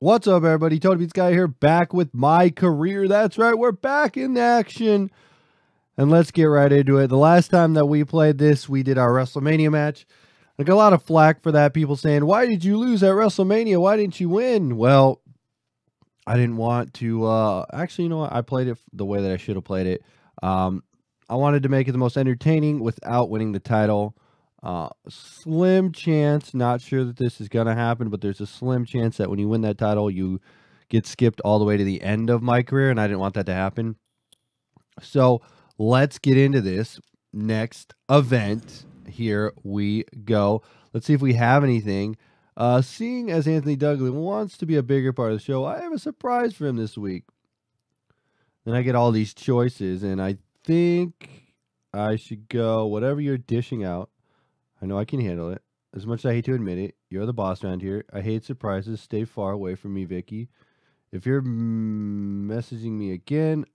What's up, everybody? Tony Beats Guy here, back with my career. That's right, we're back in action. And let's get right into it. The last time that we played this, we did our WrestleMania match. I got a lot of flack for that. People saying, why did you lose at WrestleMania? Why didn't you win? Well, I didn't want to... actually, you know what? I played it the way that I should have played it. I wanted to make it the most entertaining without winning the title. Slim chance, not sure that this is going to happen, but there's a slim chance that when you win that title, you get skipped all the way to the end of my career, and I didn't want that to happen. So let's get into this next event. Here we go. Let's see if we have anything. Seeing as Anthony Douglas wants to be a bigger part of the show, I have a surprise for him this week. Then I get all these choices, and I think I should go whatever you're dishing out. I know I can handle it. As much as I hate to admit it, you're the boss around here. I hate surprises. Stay far away from me, Vickie. If you're messaging me again,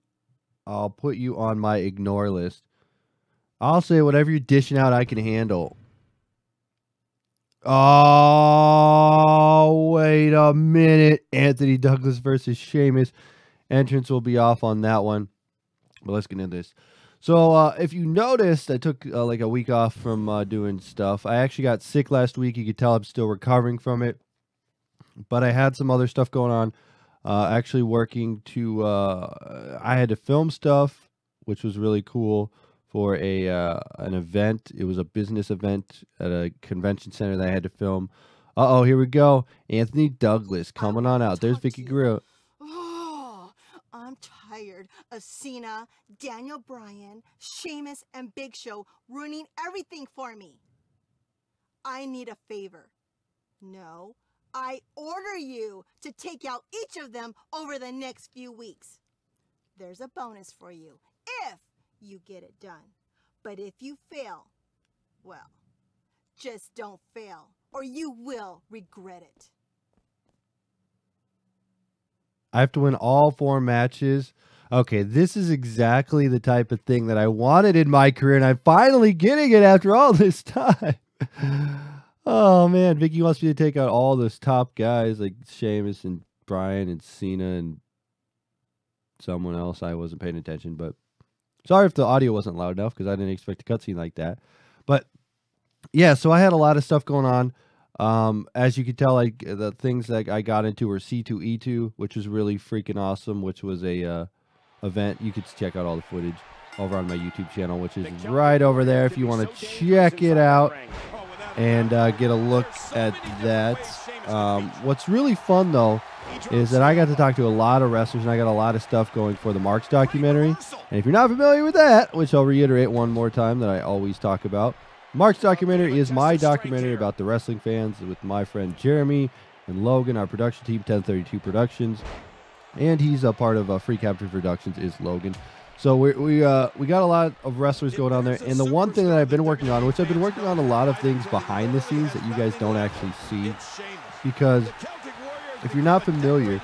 I'll put you on my ignore list. I'll say whatever you're dishing out, I can handle. Oh, wait a minute. Anthony Douglas versus Sheamus. Entrance will be off on that one. But let's get into this. So, if you noticed, I took like a week off from doing stuff. I actually got sick last week. You could tell I'm still recovering from it. But I had some other stuff going on. Actually working to... I had to film stuff, which was really cool for an event. It was a business event at a convention center that I had to film. Uh-oh, here we go. Anthony Douglas coming on out. There's Vickie Guerrero. I'm tired of Cena, Daniel Bryan, Sheamus, and Big Show ruining everything for me. I need a favor. No, I order you to take out each of them over the next few weeks. There's a bonus for you if you get it done. But if you fail, well, just don't fail or you will regret it. I have to win all 4 matches. Okay, this is exactly the type of thing that I wanted in my career, and I'm finally getting it after all this time. Oh, man. Vickie wants me to take out all those top guys like Sheamus and Bryan and Cena and someone else. I wasn't paying attention, but sorry if the audio wasn't loud enough because I didn't expect a cutscene like that. But, yeah, so I had a lot of stuff going on. As you can tell, like the things that I got into were C2E2, which was really freaking awesome, which was a event. You could check out all the footage over on my YouTube channel, which is right over there if you want to check it out and get a look at that. What's really fun, though, is that I got to talk to a lot of wrestlers, and I got a lot of stuff going for the Marks documentary. And if you're not familiar with that, which I'll reiterate one more time that I always talk about, Mark's documentary is my documentary about the wrestling fans with my friend Jeremy and Logan, our production team, 1032 Productions, and he's a part of Free Capture Productions is Logan. So we got a lot of wrestlers going on there, and the one thing that I've been working on, which I've been working on a lot of things behind the scenes that you guys don't actually see, because if you're not familiar,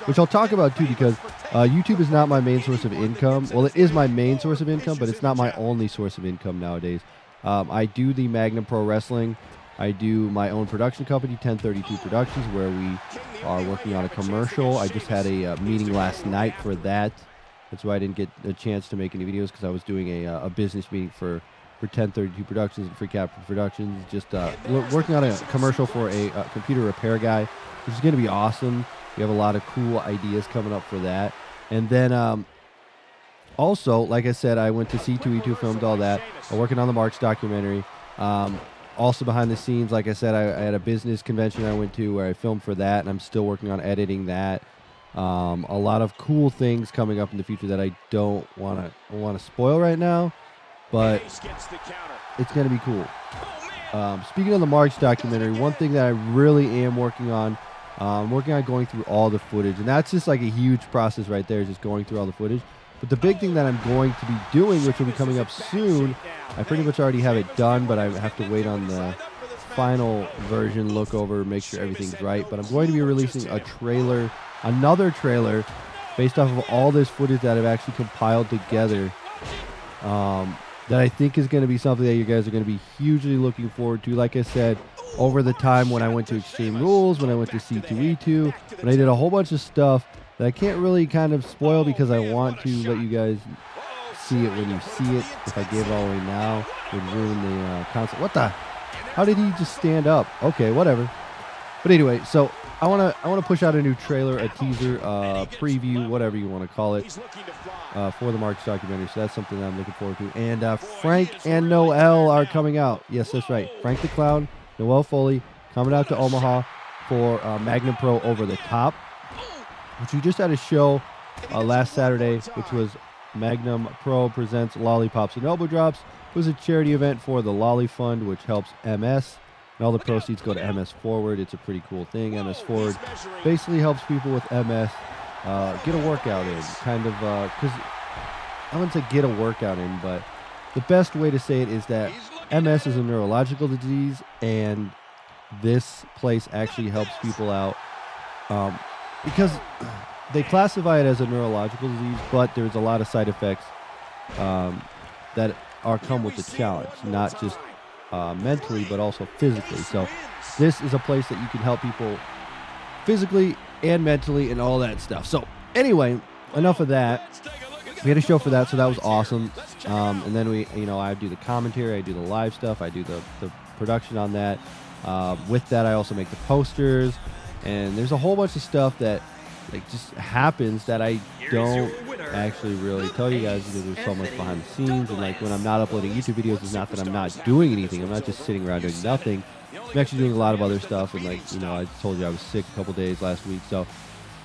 which I'll talk about too, because YouTube is not my main source of income. Well, it is my main source of income, but it's not my only source of income nowadays. I do the Magnum Pro Wrestling. I do my own production company, 1032 Productions, where we are working on a commercial. I just had a meeting last night for that. That's why I didn't get a chance to make any videos, because I was doing a business meeting for 1032 Productions and Free Capture Productions. Just working on a commercial for a computer repair guy, which is going to be awesome. We have a lot of cool ideas coming up for that. And then... also, like I said, I went to C2E2, filmed all that. I'm working on the Marks documentary. Also behind the scenes, like I said, I had a business convention I went to where I filmed for that, and I'm still working on editing that. A lot of cool things coming up in the future that I don't want to spoil right now, but it's going to be cool. Speaking of the Marks documentary, one thing that I really am working on, I'm working on going through all the footage, and that's just like a huge process right there, just going through all the footage. But the big thing that I'm going to be doing, which will be coming up soon, I pretty much already have it done, but I have to wait on the final version, look over, make sure everything's right. But I'm going to be releasing a trailer, another trailer, based off of all this footage that I've actually compiled together, that I think is going to be something that you guys are going to be hugely looking forward to. Like I said, over the time when I went to Extreme Rules, when I went to C2E2, when I did a whole bunch of stuff that I can't really kind of spoil because I want to let you guys see it when you see it. If I gave it all away now, it would ruin the concept. What the? How did he just stand up? Okay, whatever. But anyway, so I wanna push out a new trailer, a teaser, preview, whatever you want to call it, for the March documentary. So that's something that I'm looking forward to. And Frank and Noel are coming out. Yes, that's right. Frank the Clown, Noel Foley coming out to Omaha for Magnum Pro Over the Top, which we just had a show last Saturday, which was Magnum Pro presents Lollipops and Elbow Drops. It was a charity event for the Lolly Fund, which helps MS. And all the proceeds go to MS Forward. It's a pretty cool thing. MS Forward basically helps people with MS get a workout in. Kind of, because I wouldn't say get a workout in, but the best way to say it is that MS is a neurological disease, and this place actually helps people out because they classify it as a neurological disease, but there's a lot of side effects that come with the challenge, not just mentally, but also physically. So this is a place that you can help people physically and mentally and all that stuff. So anyway, enough of that. We had a show for that, so that was awesome. And then I do the commentary, I do the live stuff, I do the production on that. With that, I also make the posters, and there's a whole bunch of stuff that just happens that I don't actually really tell you guys because there's so much behind the scenes. And when I'm not uploading YouTube videos, it's not that I'm not doing anything. I'm not just sitting around doing nothing. I'm actually doing a lot of other stuff. And I told you I was sick a couple days last week. So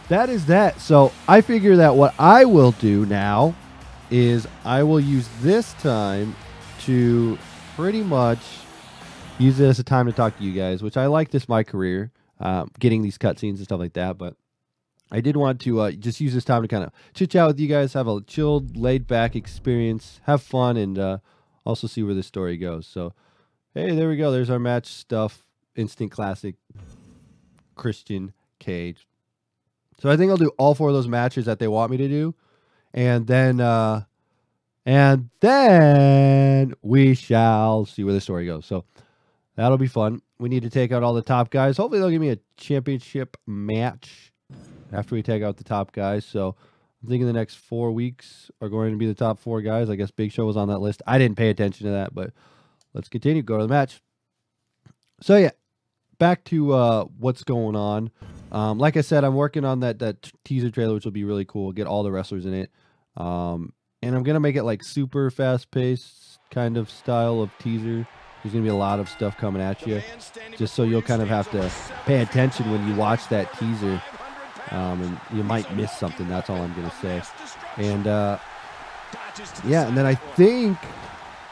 that is that. So I figure that what I will do now is I will use this time to pretty much use it as a time to talk to you guys, which I like my career, getting these cutscenes and stuff like that. But I did want to just use this time to kind of chit-chat with you guys, have a chilled, laid-back experience, have fun, and also see where this story goes. So, hey, there we go. There's our match stuff. Instant Classic, Christian Cage. So I think I'll do all 4 of those matches that they want me to do. And then we shall see where the story goes. So that'll be fun. We need to take out all the top guys. Hopefully they'll give me a championship match after we take out the top guys. So I'm thinking the next 4 weeks are going to be the top 4 guys. I guess Big Show was on that list. I didn't pay attention to that, but let's continue. Go to the match. So yeah, back to what's going on. Like I said, I'm working on that teaser trailer, which will be really cool. Get all the wrestlers in it. And I'm going to make it super fast-paced kind of style of teaser. There's going to be a lot of stuff coming at you, just so you'll kind of have to pay attention when you watch that teaser. And you might miss something. That's all I'm going to say. And yeah, and then I think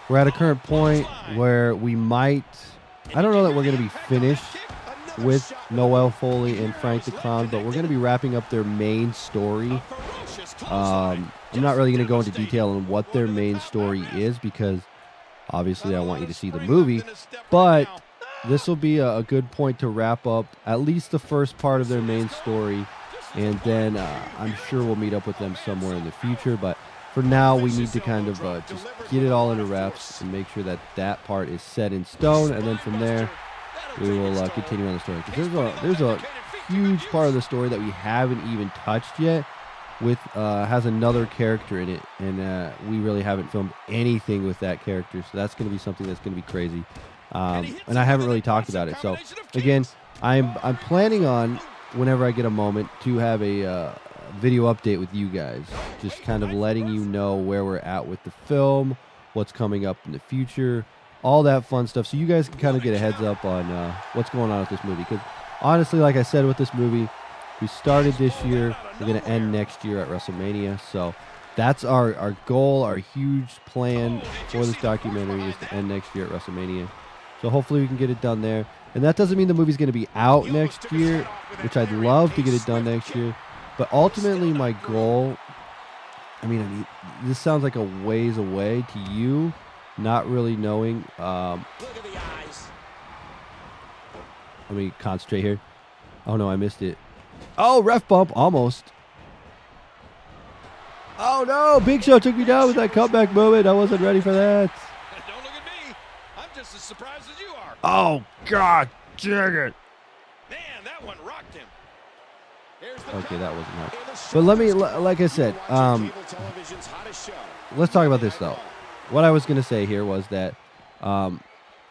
we're at a current point where we might, I don't know that we're going to be finished with Noel Foley and Frank the Clown, but we're going to be wrapping up their main story. I'm not really going to go into detail on what their main story is because obviously I want you to see the movie, but this will be a good point to wrap up at least the first part of their main story, and then I'm sure we'll meet up with them somewhere in the future. But for now, we need to kind of just get it all into wraps and make sure that that part is set in stone, and then from there we will continue on the story. Because there's a huge part of the story that we haven't even touched yet, with has another character in it, and we really haven't filmed anything with that character, so that's going to be something that's going to be crazy. And I haven't really talked about it. So again, I'm planning on, whenever I get a moment, to have a video update with you guys, just kind of letting you know where we're at with the film, what's coming up in the future, all that fun stuff, so you guys can kind of get a heads up on what's going on with this movie. Because honestly, like I said, with this movie, we started this year, we're going to end next year at WrestleMania. So that's our goal, our huge plan for this documentary is to end next year at WrestleMania. So hopefully we can get it done there. And that doesn't mean the movie's going to be out next year, which I'd love to get it done next year. But ultimately my goal, I mean, this sounds like a ways away to you, not really knowing. Let me concentrate here. Oh no, I missed it. Oh, ref bump, almost. Oh no, Big Show took me down with that comeback moment. I wasn't ready for that. Don't look at me. I'm just as surprised as you are. Oh God, Check it. Man, that one rocked him. Okay, that wasn't hard. But let me, like I said, let's talk about this though. What I was going to say here was that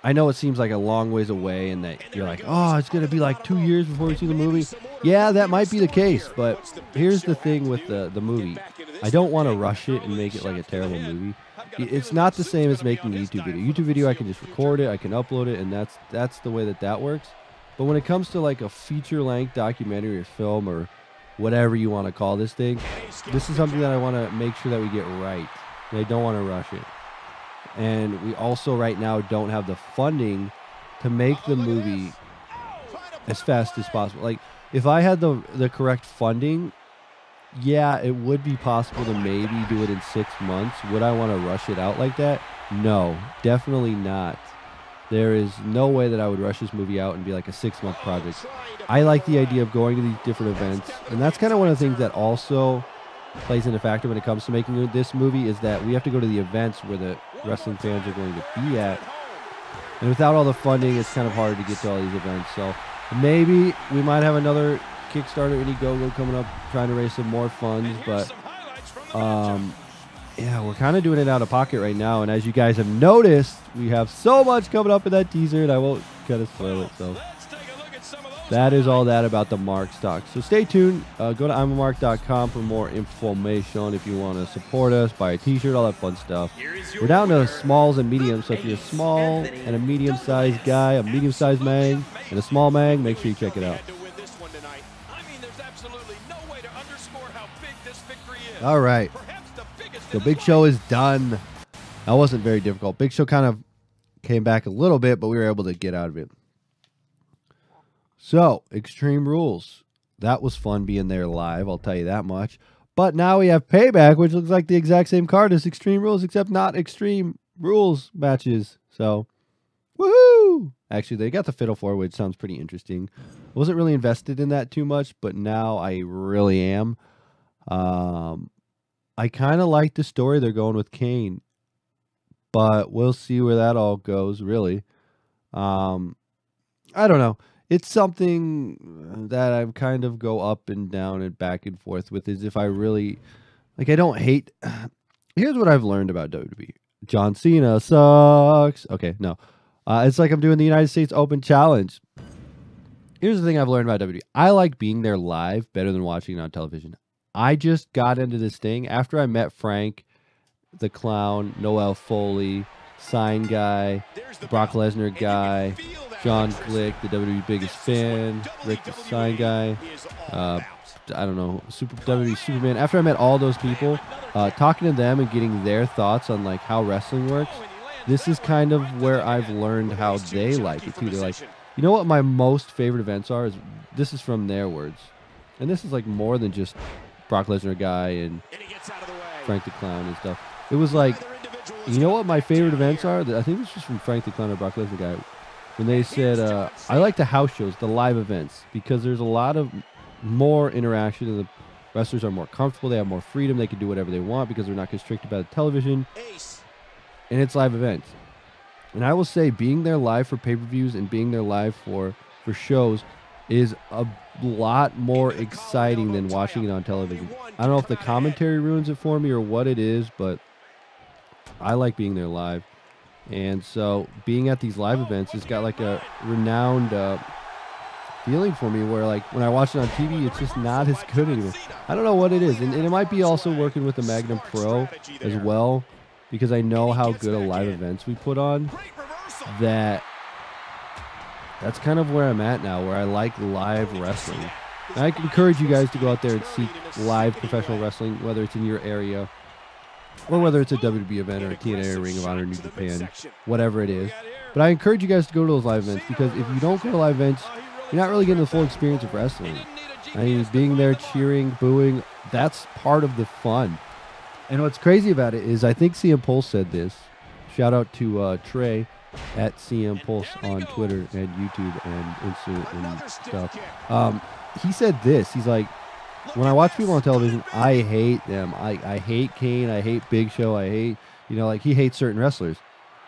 I know it seems like a long ways away and that you're like, oh, it's going to be like 2 years before we see the movie. Yeah, that might be the case. But here's the thing with the movie. I don't want to rush it and make it like a terrible movie. It's not the same as making a YouTube video. YouTube video, I can just record it, I can upload it, and that's the way that works. But when it comes to like a feature-length documentary or film or whatever you want to call this thing, this is something that I want to make sure that we get right. And I don't want to rush it. And we also right now don't have the funding to make the movie as fast as possible. Like, if I had the correct funding, yeah, it would be possible to maybe do it in 6 months. Would I want to rush it out like that? No, definitely not. There is no way that I would rush this movie out and be like a 6-month project. I like the idea of going to these different events, and that's kind of one of the things that also plays into factor when it comes to making this movie, is that we have to go to the events where the wrestling fans are going to be at. And without all the funding, it's kind of hard to get to all these events. So maybe we might have another Kickstarter Indiegogo coming up, trying to raise some more funds. But yeah, we're kind of doing it out of pocket right now. And as you guys have noticed, we have so much coming up in that teaser, and I won't kind of spoil it. So that is all that about the Mark stock. So stay tuned. Go to imamark.com for more information if you want to support us, buy a t-shirt, all that fun stuff. We're down to smalls and mediums, so if you're a small and a medium-sized guy, a medium-sized mang, and a small mang, make sure you check it out. All right. So Big Show is done. That wasn't very difficult. Big Show kind of came back a little bit, but we were able to get out of it. So, Extreme Rules. That was fun being there live, I'll tell you that much. But now we have Payback, which looks like the exact same card as Extreme Rules, except not Extreme Rules matches. So, woohoo! Actually, they got the Fiddle 4, which sounds pretty interesting. I wasn't really invested in that too much, but now I really am. I kind of like the story they're going with Kane, but we'll see where that all goes, really. I don't know. It's something that I kind of go up and down and back and forth with, is if I really, like, I don't hate. Here's what I've learned about WWE. John Cena sucks. Okay, no. It's like I'm doing the United States Open Challenge. Here's the thing I've learned about WWE. I like being there live better than watching it on television. I just got into this thing after I met Frank, the Clown, Noel Foley, Sign Guy, Brock Lesnar guy, John Glick, the WWE biggest fan, Rick the Sign Guy, I don't know, WWE Superman. After I met all those people, talking to them and getting their thoughts on like how wrestling works, this is kind of where I've learned how they like it too. They're like, you know what my most favorite events are? This is from their words. And this is like more than just Brock Lesnar guy and Frank the Clown and stuff. It was like, you know what my favorite events are? I think this was from Frank the Clown or Brock Lesnar guy. When they said, I like the house shows, the live events, because there's a lot of more interaction and the wrestlers are more comfortable. They have more freedom. They can do whatever they want because they're not constricted by the television. And it's live events. And I will say, being there live for pay-per-views and being there live for shows is a lot more exciting than watching it on television. I don't know if the commentary ruins it for me or what it is, but I like being there live. And so being at these live events, it's got like a renowned feeling for me where like when I watch it on TV, it's just not as good anymore. I don't know what it is. And it might be also working with the Magnum Pro as well, because I know how good of live events we put on, that's kind of where I'm at now, where I like live wrestling. And I encourage you guys to go out there and seek live professional wrestling, whether it's in your area or whether it's a WWE event or a TNA or Ring of Honor, New Japan, whatever it is. But I encourage you guys to go to those live events, because if you don't go to live events, you're not really getting the full experience of wrestling. I mean, being there, cheering, booing, that's part of the fun. And what's crazy about it is I think CM Pulse said this. Shout out to Trey at CM Pulse on Twitter and YouTube and Insta and stuff. He said this. He's like, when I watch people on television, I hate them. I hate Kane. I hate Big Show. I hate, like he hates certain wrestlers.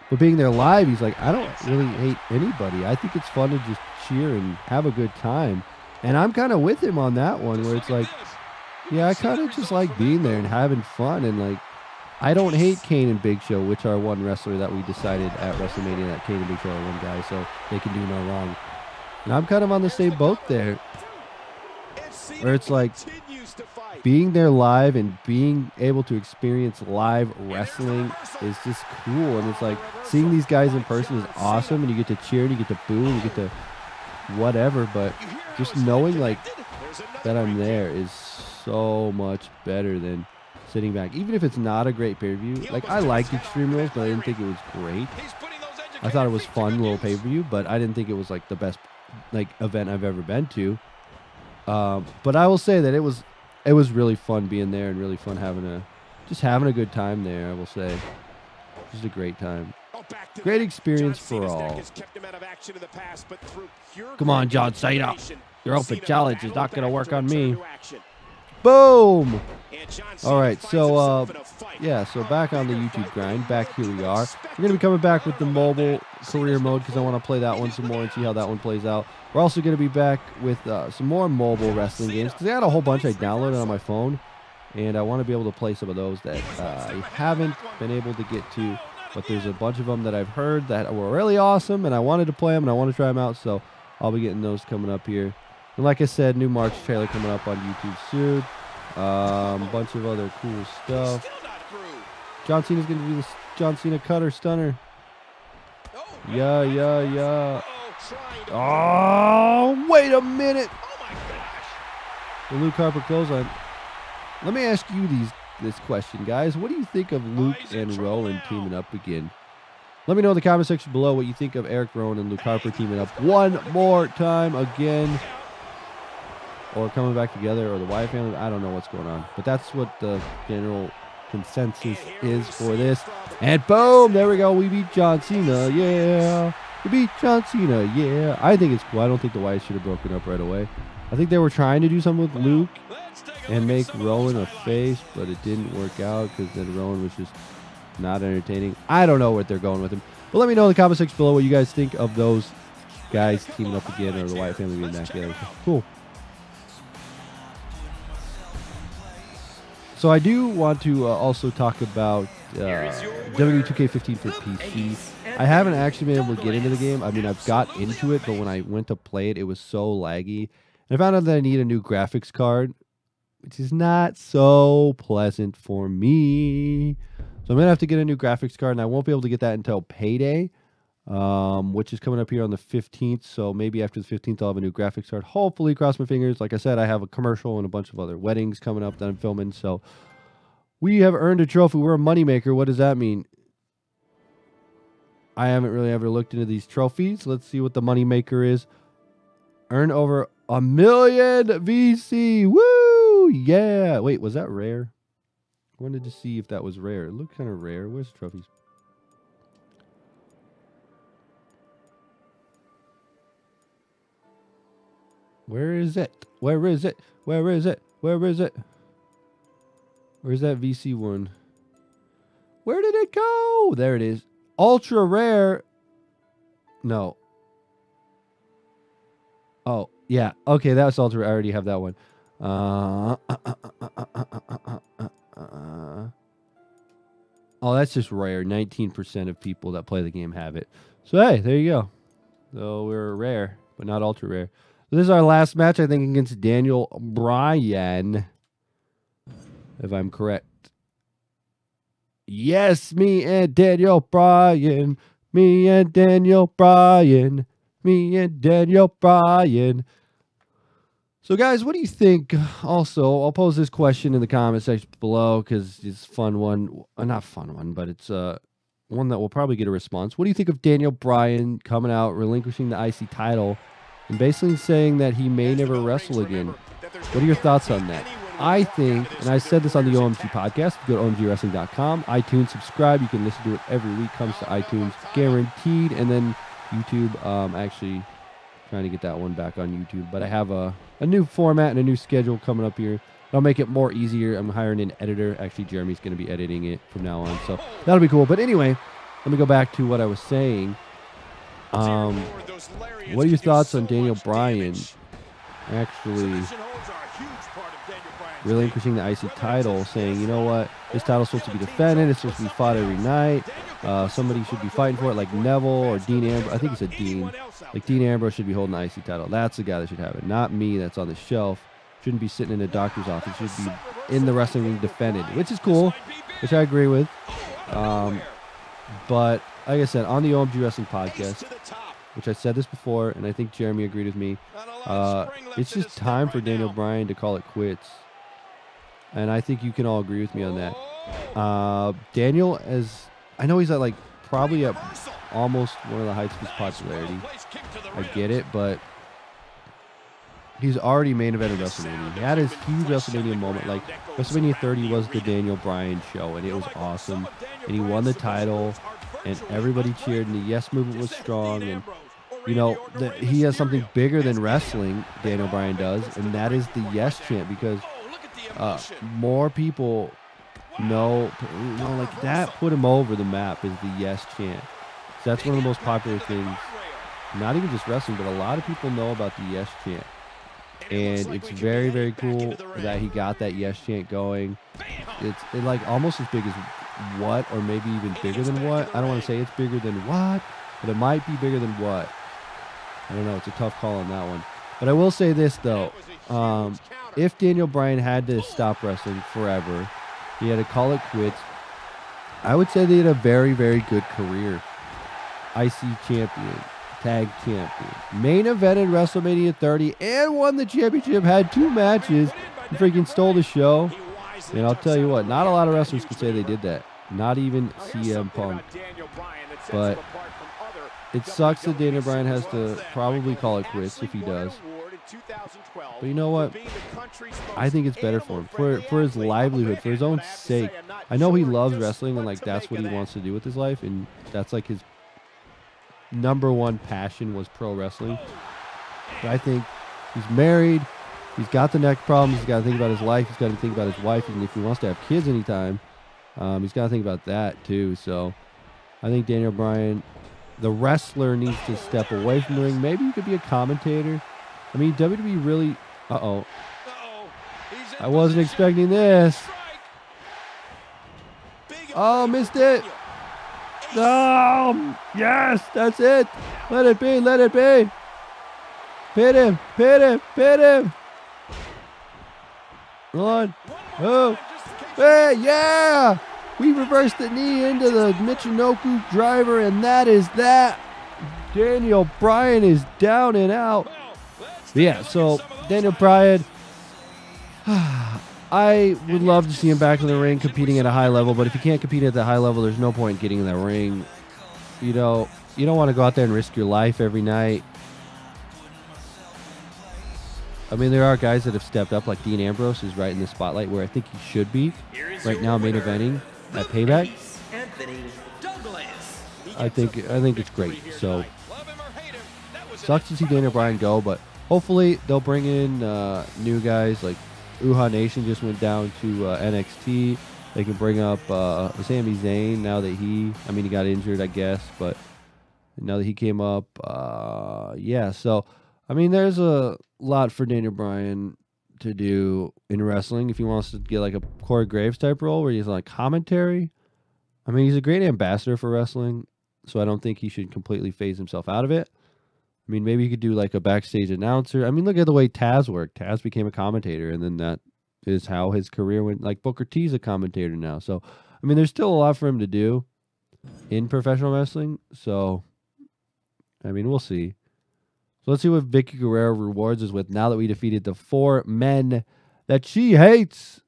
But being there live, he's like, I don't really hate anybody. I think it's fun to just cheer and have a good time. And I'm kind of with him on that one, where it's like, yeah, I kind of just like being there and having fun. And like, I don't hate Kane and Big Show, which are one wrestler that we decided at WrestleMania that Kane and Big Show are one guy, so they can do no wrong. And I'm kind of on the same boat there, where it's like being there live and being able to experience live wrestling is just cool. And it's like seeing these guys in person is awesome, and you get to cheer and you get to boo and you get to whatever, but just knowing like that I'm there is so much better than sitting back. Even if it's not a great pay-per-view, like I liked Extreme Rules, but I didn't think it was great. I thought it was fun little pay-per-view, but I didn't think it was like the best like event I've ever been to. But I will say that it was really fun being there and really fun having a good time there. I will say, just a great time. Great experience for all. Come on, John Cena. Your open challenge is not going to work on me. Boom! All right, so, yeah, so back on the YouTube grind. Back here we are. We're going to be coming back with the mobile career mode because I want to play that one some more and see how that one plays out. We're also going to be back with some more mobile wrestling games because I got a whole bunch I downloaded on my phone, and I want to be able to play some of those that I haven't been able to get to. But there's a bunch of them that I've heard that were really awesome, and I wanted to play them, and I want to try them out, so I'll be getting those coming up here. And like I said, new March trailer coming up on YouTube soon. A bunch of other cool stuff. John Cena's going to do this John Cena cutter stunner. Yeah. Oh, wait a minute. The Luke Harper clothesline. Let me ask you this question, guys. What do you think of Luke and Rowan teaming up again? Let me know in the comment section below what you think of Eric Rowan and Luke Harper teaming up one more time again. Or coming back together, or the Wyatt family. I don't know what's going on. But that's what the general consensus is for this. And boom, there we go. We beat John Cena. Yeah. We beat John Cena. Yeah. I think it's cool. I don't think the Wyatt should have broken up right away. I think they were trying to do something with Luke and make Rowan a face, but it didn't work out because then Rowan was just not entertaining. I don't know what they're going with him. But let me know in the comment section below what you guys think of those guys teaming up again, or the Wyatt family being back together. Cool. So I do want to also talk about WWE 2K15 for PC. I haven't actually been able to get into the game. I mean, I've got into it, but when I went to play it, it was so laggy. And I found out that I need a new graphics card, which is not so pleasant for me. So I'm going to have to get a new graphics card, and I won't be able to get that until payday, which is coming up here on the 15th. So maybe after the 15th, I'll have a new graphics card. Hopefully, cross my fingers. Like I said, I have a commercial and a bunch of other weddings coming up that I'm filming. So we have earned a trophy. We're a moneymaker. What does that mean? I haven't really ever looked into these trophies. Let's see what the moneymaker is. Earn over 1 million VC. Woo! Yeah. Wait, was that rare? I wanted to see if that was rare. It looked kind of rare. Where's the trophies? Where is it? Where is it? Where is it? Where is it? Where's that VC one? Where did it go? There it is. Ultra rare. No. Oh, yeah. Okay, that's ultra rare. I already have that one. Oh, that's just rare. 19% of people that play the game have it. So, hey, there you go. So, we're rare, but not ultra rare. So this is our last match, I think, against Daniel Bryan, if I'm correct. Yes, me and Daniel Bryan. Me and Daniel Bryan. Me and Daniel Bryan. So, guys, what do you think? Also, I'll pose this question in the comment section below because it's a fun one. Not fun one, but it's one that will probably get a response. What do you think of Daniel Bryan coming out, relinquishing the IC title, and basically saying that he may never wrestle again? What are your thoughts on that? I think, and I said this on the OMG podcast, go to omgwrestling.com, iTunes, subscribe. You can listen to it every week. Comes to iTunes, guaranteed. And then YouTube, actually trying to get that one back on YouTube. But I have a new format and a new schedule coming up here. I'll make it more easier. I'm hiring an editor. Actually, Jeremy's going to be editing it from now on. So that'll be cool. But anyway, let me go back to what I was saying. What are your thoughts on Daniel Bryan actually relinquishing the IC title, saying, you know what, this title's supposed to be defended, it's supposed to be fought every night, somebody should be fighting for it, like Neville or Dean Ambrose. I think he said Dean. Like Dean Ambrose should be holding the IC title. That's the guy that should have it, not me that's on the shelf. Shouldn't be sitting in a doctor's office. Should be in the wrestling ring defended, which is cool, which I agree with. But like I said, on the OMG Wrestling Podcast, which I said this before, and I think Jeremy agreed with me, it's just time for Daniel Bryan to call it quits. And I think you can all agree with me on that. Daniel, as I know he's at like probably at almost one of the heights of his popularity. I get it, but he's already main evented WrestleMania. He had his huge WrestleMania moment. Like WrestleMania 30 was the Daniel Bryan show, and it was awesome. And he won the title, and everybody cheered, and the Yes movement was strong. And you know, he has something bigger than wrestling, Daniel Bryan does, and that is the Yes chant, because more people know, like that put him over the map is the Yes chant. So that's one of the most popular things, not even just wrestling, but a lot of people know about the Yes chant. And it's very, very cool that he got that Yes chant going. It's like almost as big as What, or maybe even bigger than What. I don't want to say it's bigger than What, but it might be bigger than What. I don't know. It's a tough call on that one. But I will say this, though. If Daniel Bryan had to stop wrestling forever, he had to call it quits, I would say they had a very, very good career. IC champion, tag champion, main evented WrestleMania 30, and won the championship, had 2 matches, and freaking stole the show. And I'll tell you what, not a lot of wrestlers could say they did that. Not even CM Punk. But it sucks that Daniel Bryan has to probably call it quits if he does. But you know what? I think it's better for him, for his livelihood, for his own sake. I know he loves wrestling, and like that's what he wants to do with his life, and that's like his #1 passion was pro wrestling. But I think he's married. He's got the neck problems. He's got to think about his life. He's got to think about his wife, and if he wants to have kids anytime, he's got to think about that too. So I think Daniel Bryan, the wrestler, needs to step away from the ring. Maybe he could be a commentator. I mean, WWE really... Uh-oh. I wasn't expecting this. Oh, missed it. Oh, yes, that's it. Let it be, let it be. Pit him, pit him, pit him. One, two, hey, yeah. We reversed the knee into the Michinoku driver, and that is that. Daniel Bryan is down and out. But yeah, so Daniel Bryan, I would love to see him back in the ring competing at a high level, but if you can't compete at that high level, there's no point getting in that ring. You know, you don't want to go out there and risk your life every night. I mean, there are guys that have stepped up, like Dean Ambrose is right in the spotlight where I think he should be right now, main eventing at Payback. I think it's great. So sucks to see Daniel Bryan go, but hopefully they'll bring in new guys. Like Uhaa Nation just went down to NXT. They can bring up Sami Zayn now that he got injured, I guess, but now that he came up, yeah. So I mean, there's a lot for Daniel Bryan to do in wrestling if he wants to get like a Corey Graves type role where he's like commentary. I mean, he's a great ambassador for wrestling, so I don't think he should completely phase himself out of it. I mean, maybe he could do like a backstage announcer. I mean, look at the way Taz worked. Taz became a commentator, and then that is how his career went. Like Booker T's a commentator now. So, I mean, there's still a lot for him to do in professional wrestling. So, I mean, we'll see. So let's see what Vickie Guerrero rewards us with now that we defeated the 4 men that she hates.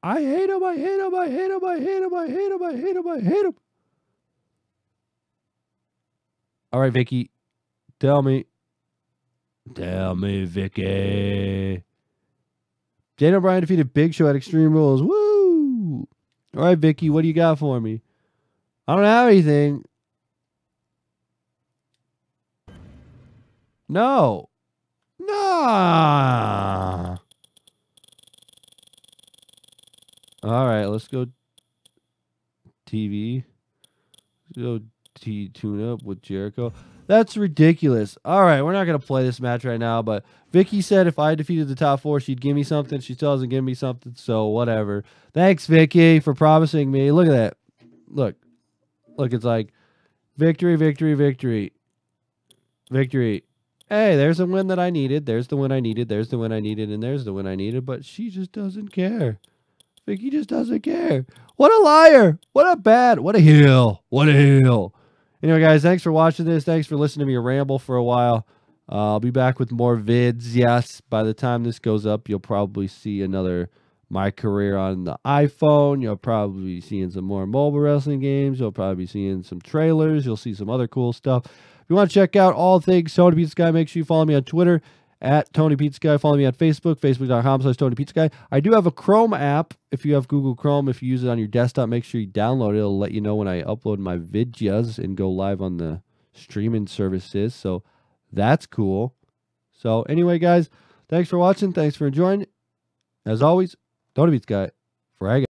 I hate him, I hate him, I hate him, I hate him, I hate him, I hate him, I hate him. All right, Vickie. Tell me, Vickie. Daniel Bryan defeated Big Show at Extreme Rules. Woo! All right, Vickie, what do you got for me? I don't have anything. No. Nah. All right, let's go TV. Let's go NXT tune-up with Jericho. That's ridiculous. All right, we're not going to play this match right now, but Vickie said if I defeated the top 4, she'd give me something. She still hasn't given me something, so whatever. Thanks, Vickie, for promising me. Look at that. Look, it's like victory, victory, victory, victory. Hey, there's a win that I needed. There's the win I needed. There's the win I needed, and there's the win I needed, but she just doesn't care. Vickie just doesn't care. What a liar. What a heel. What a heel. Anyway, guys, thanks for watching this. Thanks for listening to me ramble for a while. I'll be back with more vids. Yes, by the time this goes up, you'll probably see another My Career on the iPhone. You'll probably be seeing some more mobile wrestling games. You'll probably be seeing some trailers. You'll see some other cool stuff. If you want to check out all things Tony Pizza Guy, make sure you follow me on Twitter at Tony Pizza Guy. Follow me on Facebook, facebook.com/Tony Pizza Guy. I do have a Chrome app. If you have Google Chrome, if you use it on your desktop, make sure you download it. It'll let you know when I upload my VICKIE'S and go live on the streaming services. So that's cool. So anyway, guys, thanks for watching. Thanks for enjoying. As always, Tony Pizza Guy. Frag.